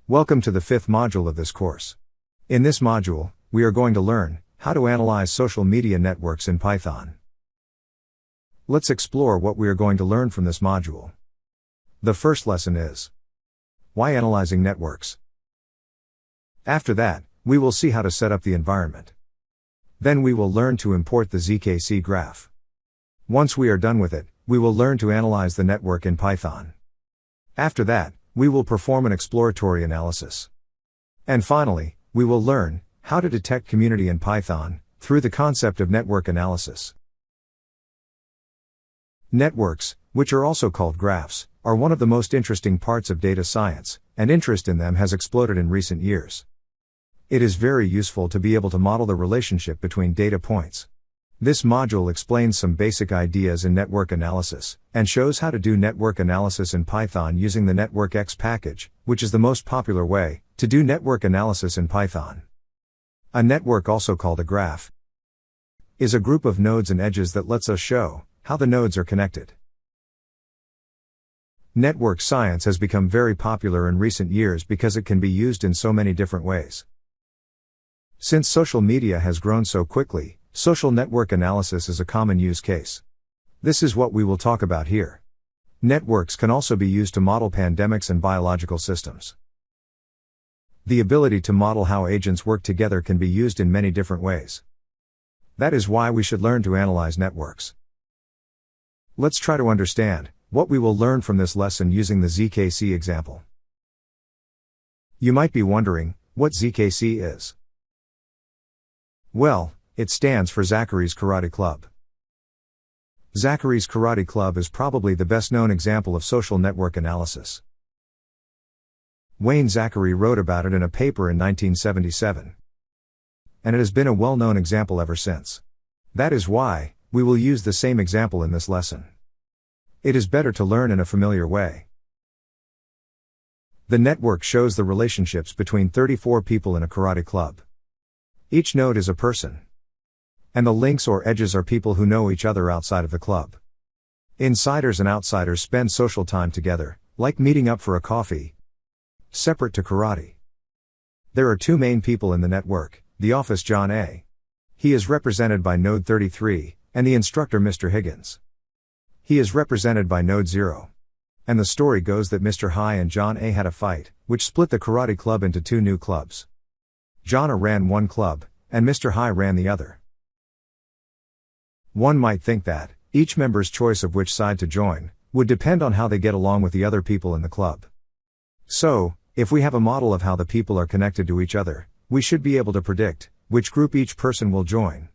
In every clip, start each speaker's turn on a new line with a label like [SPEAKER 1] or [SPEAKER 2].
[SPEAKER 1] Welcome to the fifth module of this course. In this module, we are going to learn how to analyze social media networks in Python. Let's explore what we are going to learn from this module. The first lesson is why analyzing networks. After that, we will see how to set up the environment. Then we will learn to import the ZKC graph. Once we are done with it, we will learn to analyze the network in Python. After that, we will perform an exploratory analysis. And finally, we will learn how to detect community in Python through the concept of network analysis. Networks, which are also called graphs, are one of the most interesting parts of data science, and interest in them has exploded in recent years. It is very useful to be able to model the relationship between data points. This module explains some basic ideas in network analysis, and shows how to do network analysis in Python using the networkx package, which is the most popular way to do network analysis in Python. A network, also called a graph, is a group of nodes and edges that lets us show how the nodes are connected. Network science has become very popular in recent years because it can be used in so many different ways. Since social media has grown so quickly, social network analysis is a common use case. This is what we will talk about here. Networks can also be used to model pandemics and biological systems. The ability to model how agents work together can be used in many different ways. That is why we should learn to analyze networks. Let's try to understand what we will learn from this lesson using the ZKC example. You might be wondering what ZKC is. Well, it stands for Zachary's Karate Club. Zachary's Karate Club is probably the best known example of social network analysis. Wayne Zachary wrote about it in a paper in 1977. And it has been a well-known example ever since. That is why we will use the same example in this lesson. It is better to learn in a familiar way. The network shows the relationships between 34 people in a karate club. Each node is a person. And the links or edges are people who know each other outside of the club. Insiders and outsiders spend social time together, like meeting up for a coffee. Separate to karate. There are two main people in the network, the office John A. He is represented by node 33, and the instructor Mr. Higgins. He is represented by node 0. And the story goes that Mr. High and John A had a fight, which split the karate club into two new clubs. John A ran one club, and Mr. High ran the other. One might think that each member's choice of which side to join would depend on how they get along with the other people in the club. So, if we have a model of how the people are connected to each other, we should be able to predict which group each person will join.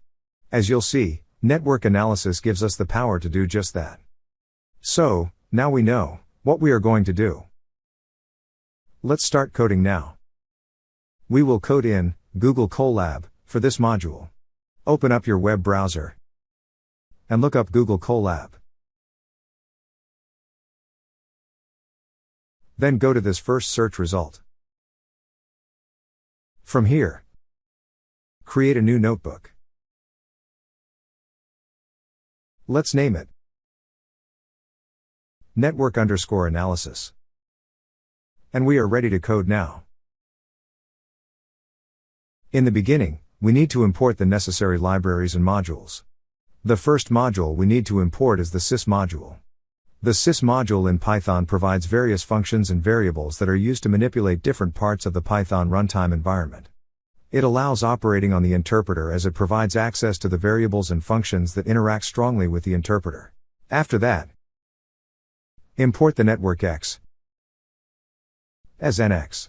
[SPEAKER 1] As you'll see, network analysis gives us the power to do just that. So, now we know what we are going to do. Let's start coding now. We will code in Google Colab for this module. Open up your web browser and look up Google Colab. Then go to this first search result. From here, create a new notebook. Let's name it network_analysis. And we are ready to code now. In the beginning, we need to import the necessary libraries and modules. The first module we need to import is the sys module. The sys module in Python provides various functions and variables that are used to manipulate different parts of the Python runtime environment. It allows operating on the interpreter as it provides access to the variables and functions that interact strongly with the interpreter. After that, import the networkx as nx.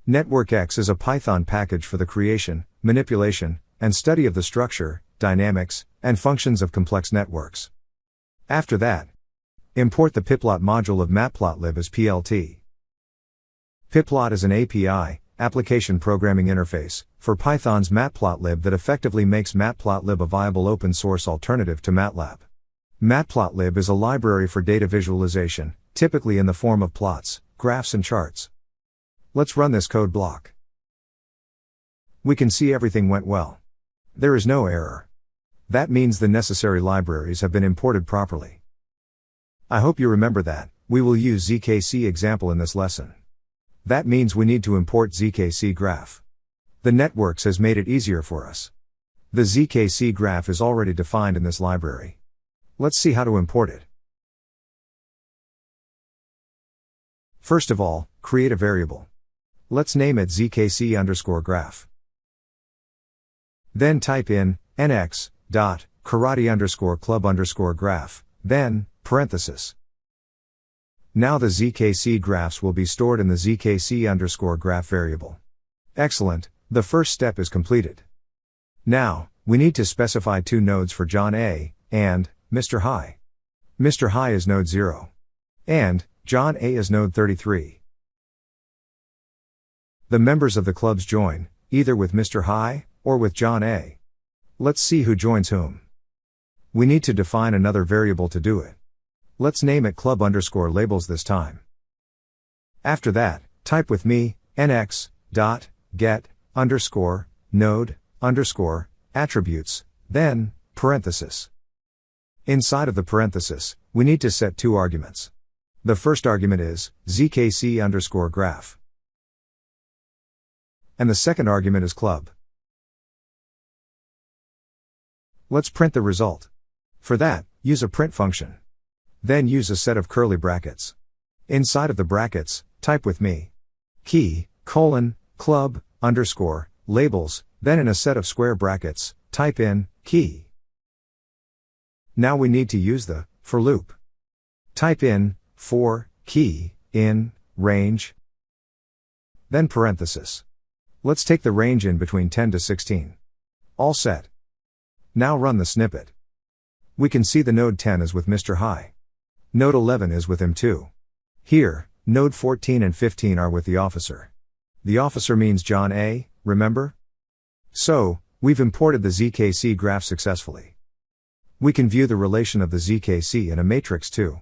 [SPEAKER 1] Networkx is a Python package for the creation, manipulation, and study of the structure, dynamics, and functions of complex networks. After that, import the pyplot module of matplotlib as PLT. Pyplot is an API, application programming interface, for Python's matplotlib that effectively makes matplotlib a viable open source alternative to MATLAB. Matplotlib is a library for data visualization, typically in the form of plots, graphs and charts. Let's run this code block. We can see everything went well. There is no error. That means the necessary libraries have been imported properly. I hope you remember that we will use ZKC example in this lesson. That means we need to import zkc graph. The networkx has made it easier for us. The zkc graph is already defined in this library. Let's see how to import it. First of all, create a variable. Let's name it zkc_graph. Then type in nx.karate_club_graph, then parenthesis. Now the zkc graphs will be stored in the zkc_graph variable. Excellent, the first step is completed. Now, we need to specify two nodes for John A. and Mr. High. Mr. High is node 0. And John A. is node 33. The members of the clubs join, either with Mr. High, or with John A. Let's see who joins whom. We need to define another variable to do it. Let's name it club_labels this time. After that, type with me, nx.get_node_attributes, then, parenthesis. Inside of the parenthesis, we need to set two arguments. The first argument is zkc_graph. And the second argument is club. Let's print the result. For that, use a print function. Then use a set of curly brackets. Inside of the brackets, type with me, key, club_labels, then in a set of square brackets, type in, key. Now we need to use the for loop. Type in, for, key, in, range, then parenthesis. Let's take the range in between 10 to 16. All set. Now run the snippet. We can see the node 10 is with Mr. High. Node 11 is with him too. Here, node 14 and 15 are with the officer. The officer means John A., remember? So, we've imported the zkc graph successfully. We can view the relation of the zkc in a matrix too.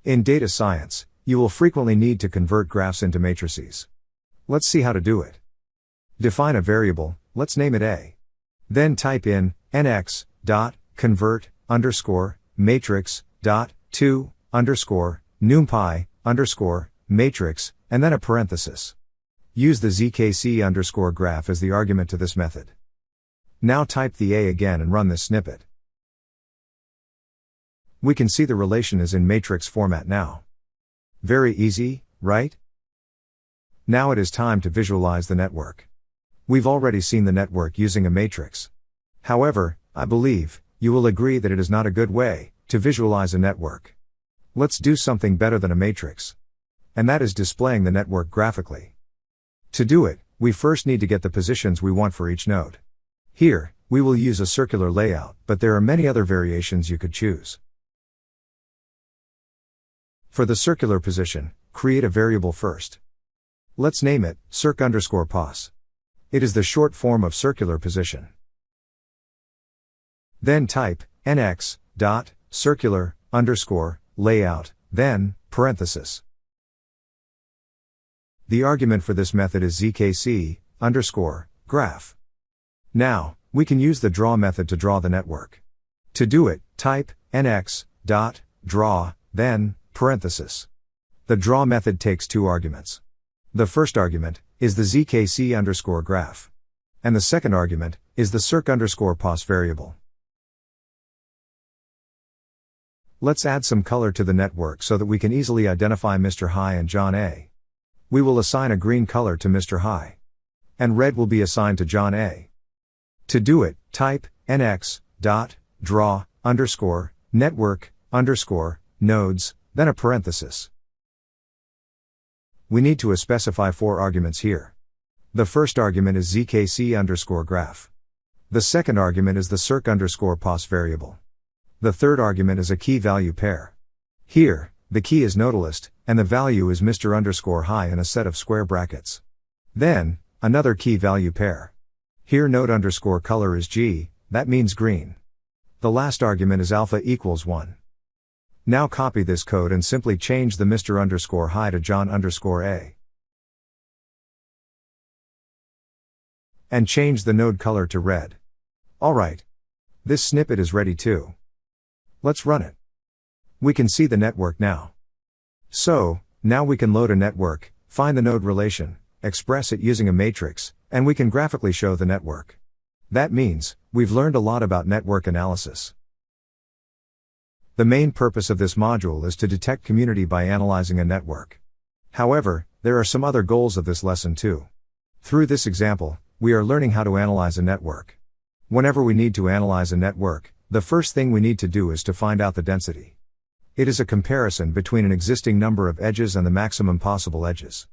[SPEAKER 1] In data science, you will frequently need to convert graphs into matrices. Let's see how to do it. Define a variable, let's name it A. Then type in nx.convert_matrix.to_numpy_matrix, and then a parenthesis. Use the zkc_graph as the argument to this method. Now type the A again and run this snippet. We can see the relation is in matrix format now. Very easy, right? Now it is time to visualize the network. We've already seen the network using a matrix. However, I believe, you will agree that it is not a good way to visualize a network. Let's do something better than a matrix. And that is displaying the network graphically. To do it, we first need to get the positions we want for each node. Here, we will use a circular layout, but there are many other variations you could choose. For the circular position, create a variable first. Let's name it circ_pos. It is the short form of circular position. Then type nx.circular_layout, then parenthesis. The argument for this method is zkc_graph. Now, we can use the draw method to draw the network. To do it, type nx.draw, then parenthesis. The draw method takes two arguments. The first argument is the zkc_graph. And the second argument is the circ_pos variable. Let's add some color to the network so that we can easily identify Mr. High and John A. We will assign a green color to Mr. High. And red will be assigned to John A. To do it, type nx.draw_network_nodes, then a parenthesis. We need to specify four arguments here. The first argument is zkc_graph. The second argument is the circ_pos variable. The third argument is a key value pair. Here, the key is nodalist, and the value is Mr. High in a set of square brackets. Then, another key value pair. Here node_color is G, that means green. The last argument is alpha equals 1. Now copy this code and simply change the Mr. High to John A. And change the node color to red. Alright. This snippet is ready too. Let's run it. We can see the network now. So, now we can load a network find the node relation, express it using a matrix, and we can graphically show the network. That means, we've learned a lot about network analysis. The main purpose of this module is to detect community by analyzing a network. However, there are some other goals of this lesson too. Through this example, we are learning how to analyze a network. Whenever we need to analyze a network, the first thing we need to do is to find out the density. It is a comparison between an existing number of edges and the maximum possible edges.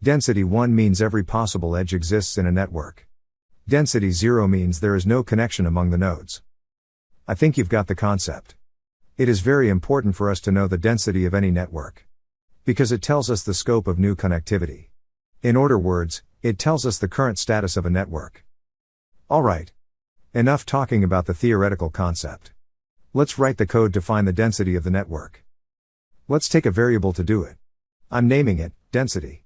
[SPEAKER 1] Density 1 means every possible edge exists in a network. Density 0 means there is no connection among the nodes. I think you've got the concept. It is very important for us to know the density of any network, because it tells us the scope of new connectivity. In other words, it tells us the current status of a network. Alright. Enough talking about the theoretical concept. Let's write the code to find the density of the network. Let's take a variable to do it. I'm naming it density.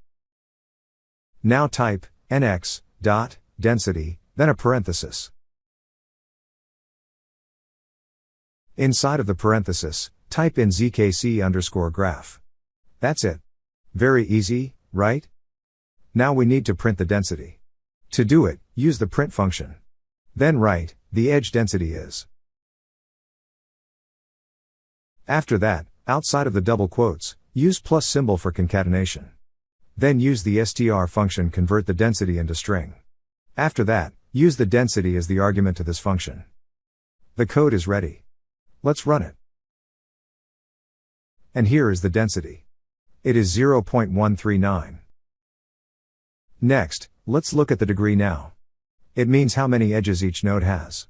[SPEAKER 1] Now type nx dot density, then a parenthesis. Inside of the parenthesis, type in zkc_graph. That's it. Very easy, right? Now we need to print the density. To do it, use the print function. Then write, the edge density is. After that, outside of the double quotes, use plus symbol for concatenation. Then use the str function convert the density into string. After that, use the density as the argument to this function. The code is ready. Let's run it. And here is the density. It is 0.139. Next, let's look at the degree now. It means how many edges each node has.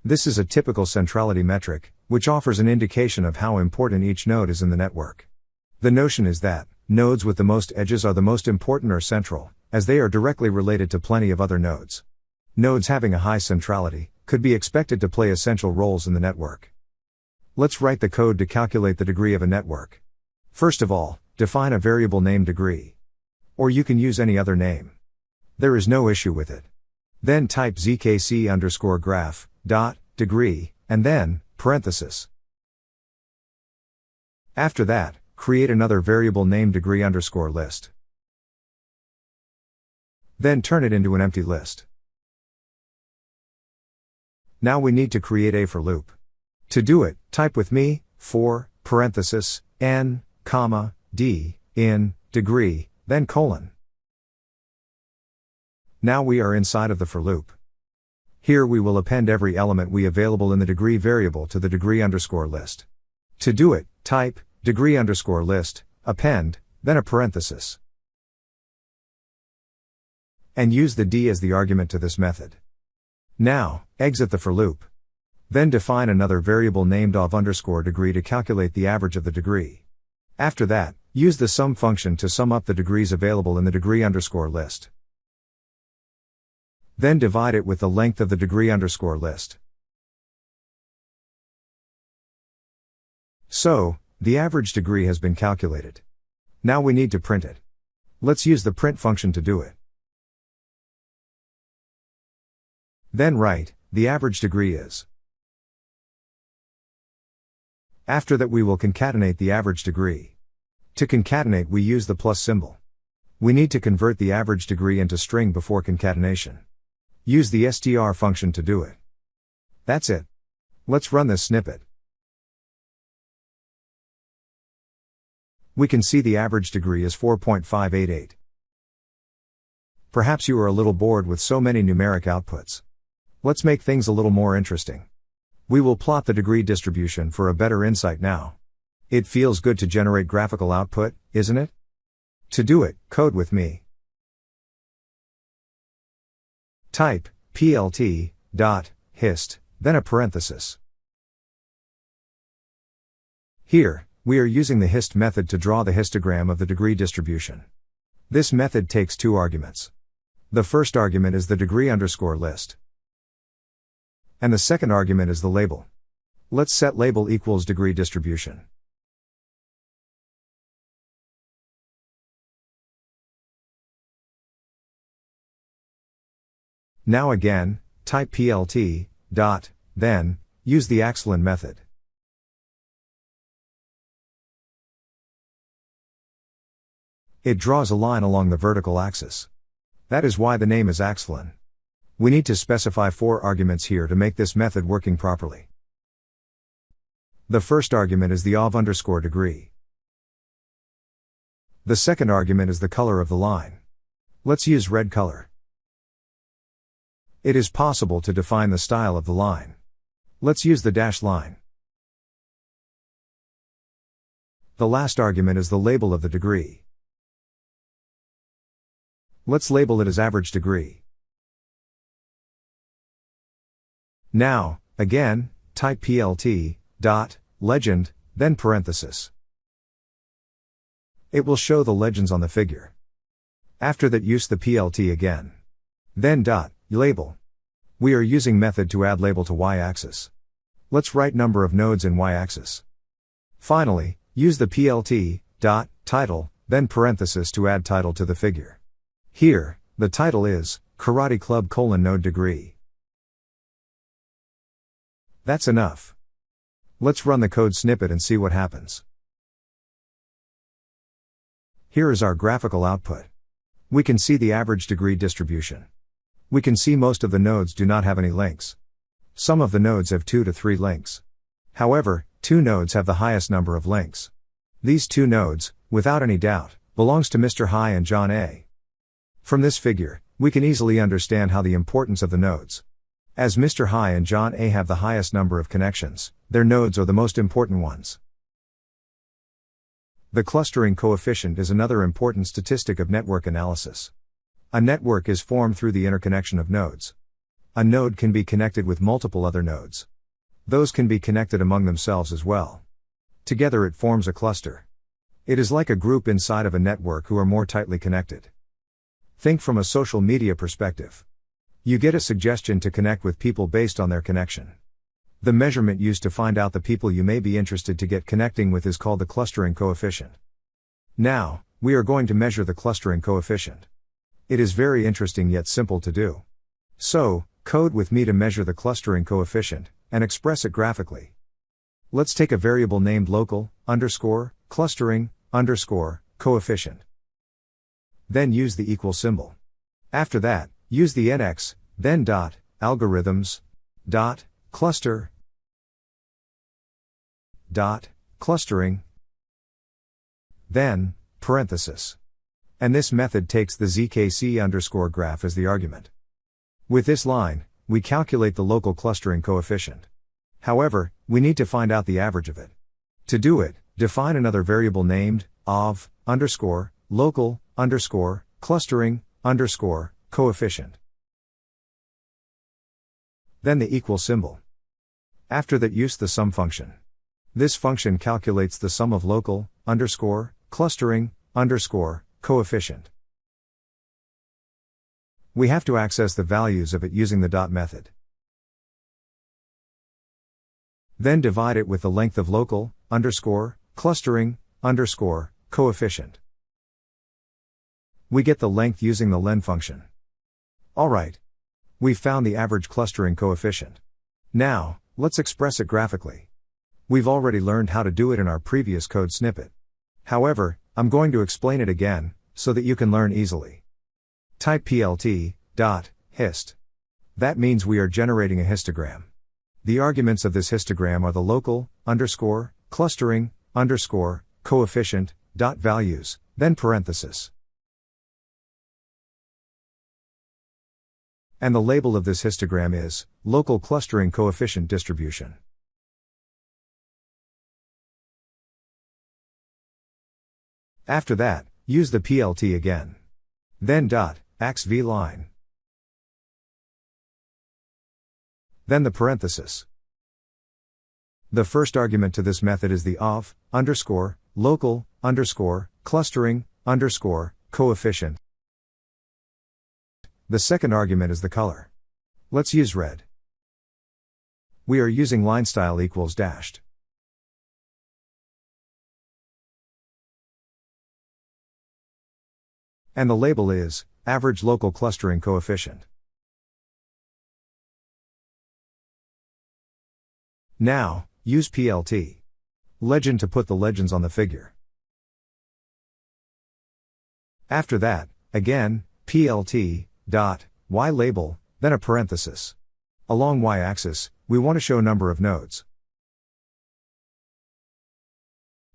[SPEAKER 1] This is a typical centrality metric, which offers an indication of how important each node is in the network. The notion is that nodes with the most edges are the most important or central, as they are directly related to plenty of other nodes. Nodes having a high centrality could be expected to play essential roles in the network. Let's write the code to calculate the degree of a network. First of all, define a variable named degree. Or you can use any other name. There is no issue with it. Then type zkc_graph, dot, degree, and then, parenthesis. After that, create another variable named degree_list. Then turn it into an empty list. Now we need to create a for loop. To do it, type with me, for, parenthesis, n, comma, d, in, degree, then colon. Now we are inside of the for loop. Here we will append every element we available in the degree variable to the degree_list. To do it, type, degree_list, append, then a parenthesis. And use the d as the argument to this method. Now, exit the for loop. Then define another variable named of_degree to calculate the average of the degree. After that, use the sum function to sum up the degrees available in the degree_list. Then divide it with the length of the degree_list. So, the average degree has been calculated. Now we need to print it. Let's use the print function to do it. Then write, the average degree is. After that we will concatenate the average degree. To concatenate we use the plus symbol. We need to convert the average degree into string before concatenation. Use the str function to do it. That's it. Let's run this snippet. We can see the average degree is 4.588. Perhaps you are a little bored with so many numeric outputs. Let's make things a little more interesting. We will plot the degree distribution for a better insight now. It feels good to generate graphical output, isn't it? To do it, code with me. Type, plt, dot, hist, then a parenthesis. Here, we are using the hist method to draw the histogram of the degree distribution. This method takes two arguments. The first argument is the degree_list. And the second argument is the label. Let's set label equals degree distribution. Now again, type plt, dot, then, use the axlin method. It draws a line along the vertical axis. That is why the name is axFlan. We need to specify 4 arguments here to make this method working properly. The first argument is the of_degree. The second argument is the color of the line. Let's use red color. It is possible to define the style of the line. Let's use the dashed line. The last argument is the label of the degree. Let's label it as average degree. Now, again, type plt, dot, legend, then parenthesis. It will show the legends on the figure. After that, use the plt again. Then dot, label. We are using method to add label to y-axis. Let's write number of nodes in y-axis. Finally, use the plt, dot, title, then parenthesis to add title to the figure. Here, the title is, Karate Club node degree. That's enough. Let's run the code snippet and see what happens. Here is our graphical output. We can see the average degree distribution. We can see most of the nodes do not have any links. Some of the nodes have 2 to 3 links. However, 2 nodes have the highest number of links. These 2 nodes, without any doubt, belongs to Mr. Hi and John A. From this figure, we can easily understand how the importance of the nodes. As Mr. Hi and John A have the highest number of connections, their nodes are the most important ones. The clustering coefficient is another important statistic of network analysis. A network is formed through the interconnection of nodes. A node can be connected with multiple other nodes. Those can be connected among themselves as well. Together it forms a cluster. It is like a group inside of a network who are more tightly connected. Think from a social media perspective. You get a suggestion to connect with people based on their connection. The measurement used to find out the people you may be interested to get connecting with is called the clustering coefficient. Now, we are going to measure the clustering coefficient. It is very interesting yet simple to do. So, code with me to measure the clustering coefficient, and express it graphically. Let's take a variable named local_clustering_coefficient. Then use the equal symbol. After that, use the nx, then dot, algorithms, dot, cluster, dot, clustering, then, parenthesis. And this method takes the zkc_graph as the argument. With this line, we calculate the local clustering coefficient. However, we need to find out the average of it. To do it, define another variable named, of_local_clustering_coefficient. Then the equal symbol. After that, use the sum function. This function calculates the sum of local_clustering_coefficient. We have to access the values of it using the dot method. Then divide it with the length of local_clustering_coefficient. We get the length using the len function. Alright. We've found the average clustering coefficient. Now, let's express it graphically. We've already learned how to do it in our previous code snippet. However, I'm going to explain it again, so that you can learn easily. Type plt, dot, hist. That means we are generating a histogram. The arguments of this histogram are the local_clustering_coefficient, dot values, then parenthesis. And the label of this histogram is, local clustering coefficient distribution. After that, use the plt again. Then dot, axv line. Then the parenthesis. The first argument to this method is the of_local_clustering_coefficient. The second argument is the color. Let's use red. We are using line style equals dashed. And the label is, average local clustering coefficient. Now, use plt legend to put the legends on the figure. After that, again, plt, dot, y label, then a parenthesis. Along y-axis, we want to show number of nodes.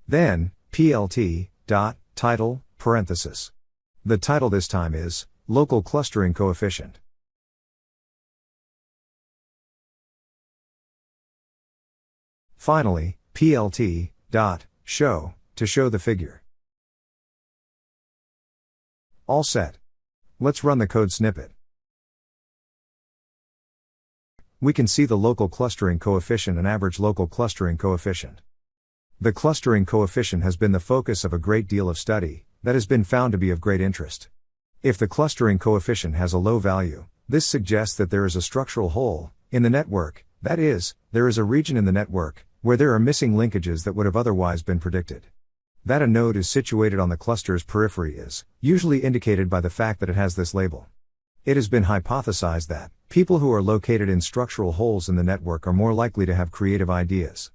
[SPEAKER 1] Then, plt, dot, title, parenthesis. The title this time is, local clustering coefficient. Finally, plt, dot, show, to show the figure. All set. Let's run the code snippet. We can see the local clustering coefficient and average local clustering coefficient. The clustering coefficient has been the focus of a great deal of study, that has been found to be of great interest. If the clustering coefficient has a low value, this suggests that there is a structural hole in the network, that is, there is a region in the network where there are missing linkages that would have otherwise been predicted. That a node is situated on the cluster's periphery is usually indicated by the fact that it has this label. It has been hypothesized that people who are located in structural holes in the network are more likely to have creative ideas.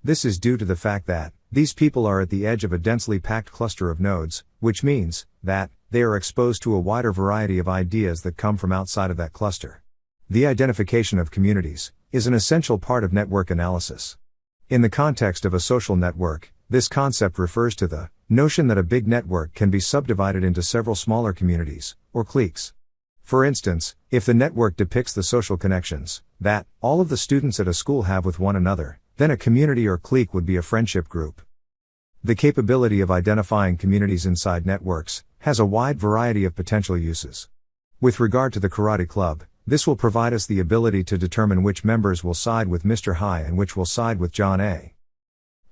[SPEAKER 1] This is due to the fact that these people are at the edge of a densely packed cluster of nodes, which means that they are exposed to a wider variety of ideas that come from outside of that cluster. The identification of communities is an essential part of network analysis. In the context of a social network, this concept refers to the notion that a big network can be subdivided into several smaller communities, or cliques. For instance, if the network depicts the social connections that all of the students at a school have with one another, then a community or clique would be a friendship group. The capability of identifying communities inside networks has a wide variety of potential uses. With regard to the karate club, this will provide us the ability to determine which members will side with Mr. High and which will side with John A.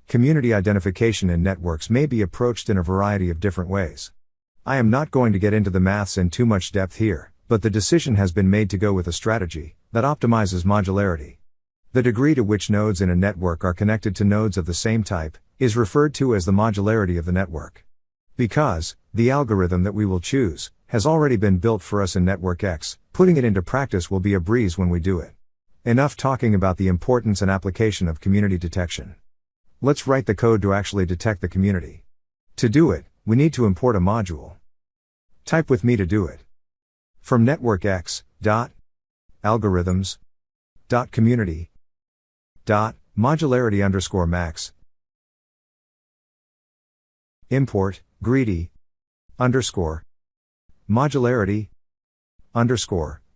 [SPEAKER 1] Community identification in networks may be approached in a variety of different ways. I am not going to get into the maths in too much depth here, but the decision has been made to go with a strategy that optimizes modularity. The degree to which nodes in a network are connected to nodes of the same type is referred to as the modularity of the network. Because the algorithm that we will choose has already been built for us in networkx, putting it into practice will be a breeze when we do it. Enough talking about the importance and application of community detection. Let's write the code to actually detect the community. To do it, we need to import a module. Type with me to do it. From networkx, algorithms, community, modularity _max, import, greedy, modularity,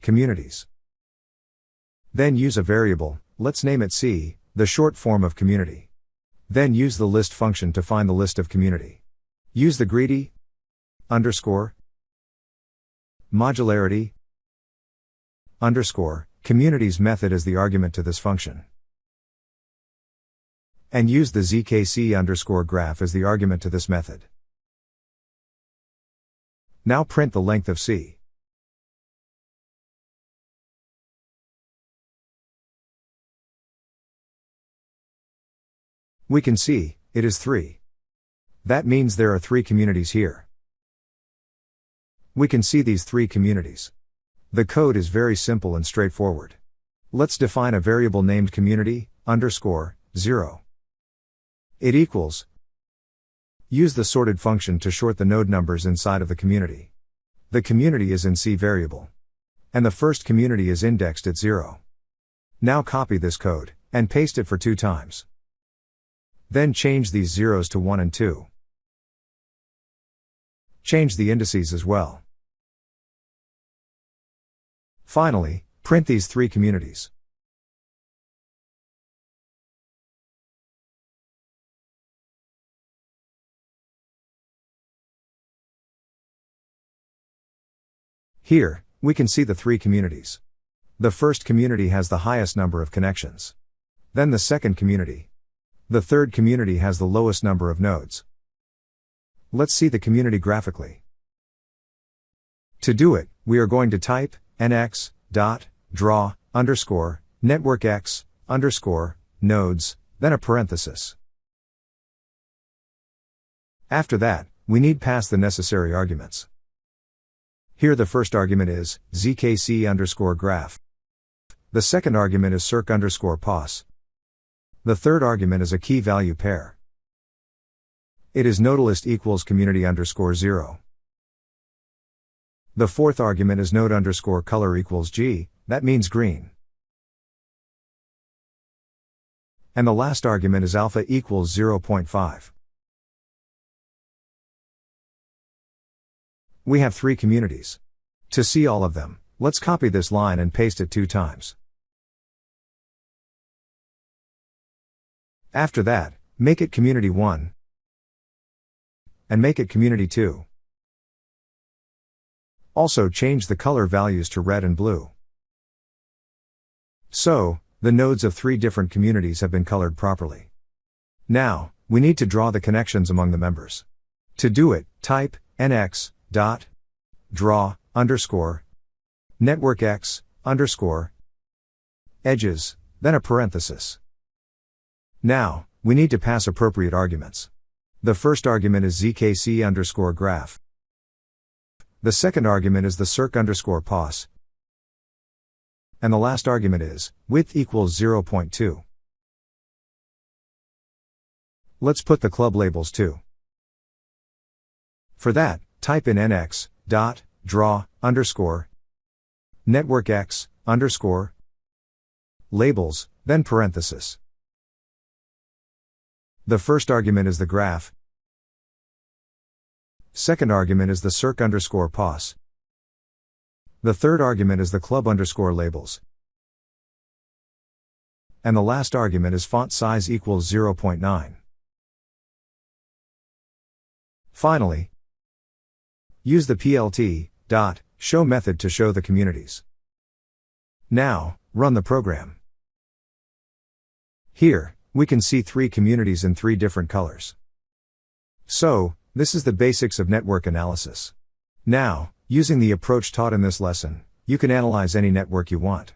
[SPEAKER 1] communities. Then use a variable, let's name it C, the short form of community. Then use the list function to find the list of community. Use the greedy, modularity, communities method as the argument to this function. And use the zkc graph as the argument to this method. Now print the length of C. We can see, it is 3. That means there are 3 communities here. We can see these 3 communities. The code is very simple and straightforward. Let's define a variable named community, 0. It equals. Use the sorted function to sort the node numbers inside of the community. The community is in C variable. And the first community is indexed at 0. Now copy this code, and paste it for 2 times. Then change these zeros to 1 and 2. Change the indices as well. Finally, print these 3 communities. Here, we can see the 3 communities. The first community has the highest number of connections. Then the second community. The third community has the lowest number of nodes. Let's see the community graphically. To do it, we are going to type nx.draw networkx nodes, then a parenthesis. After that, we need pass the necessary arguments. Here the first argument is zkc graph. The second argument is circ _pos. The third argument is a key value pair. It is nodalist equals community _0. The fourth argument is node_color equals G, that means green. And the last argument is alpha equals 0.5. We have 3 communities. To see all of them, let's copy this line and paste it 2 times. After that, make it community 1 and make it community 2. Also change the color values to red and blue. So, the nodes of 3 different communities have been colored properly. Now, we need to draw the connections among the members. To do it, type nx.draw_networkx_edges, then a parenthesis. Now, we need to pass appropriate arguments. The first argument is zkc_graph. The second argument is the circ_pos. And the last argument is width equals 0.2. Let's put the club labels too. For that, type in nx.draw_networkx_labels, then parenthesis. The first argument is the graph. Second argument is the circ_pos. The third argument is the club_labels. And the last argument is font size equals 0.9. Finally, use the plt.show method to show the communities. Now, run the program. Here, we can see 3 communities in 3 different colors. So, this is the basics of network analysis. Now, using the approach taught in this lesson, you can analyze any network you want.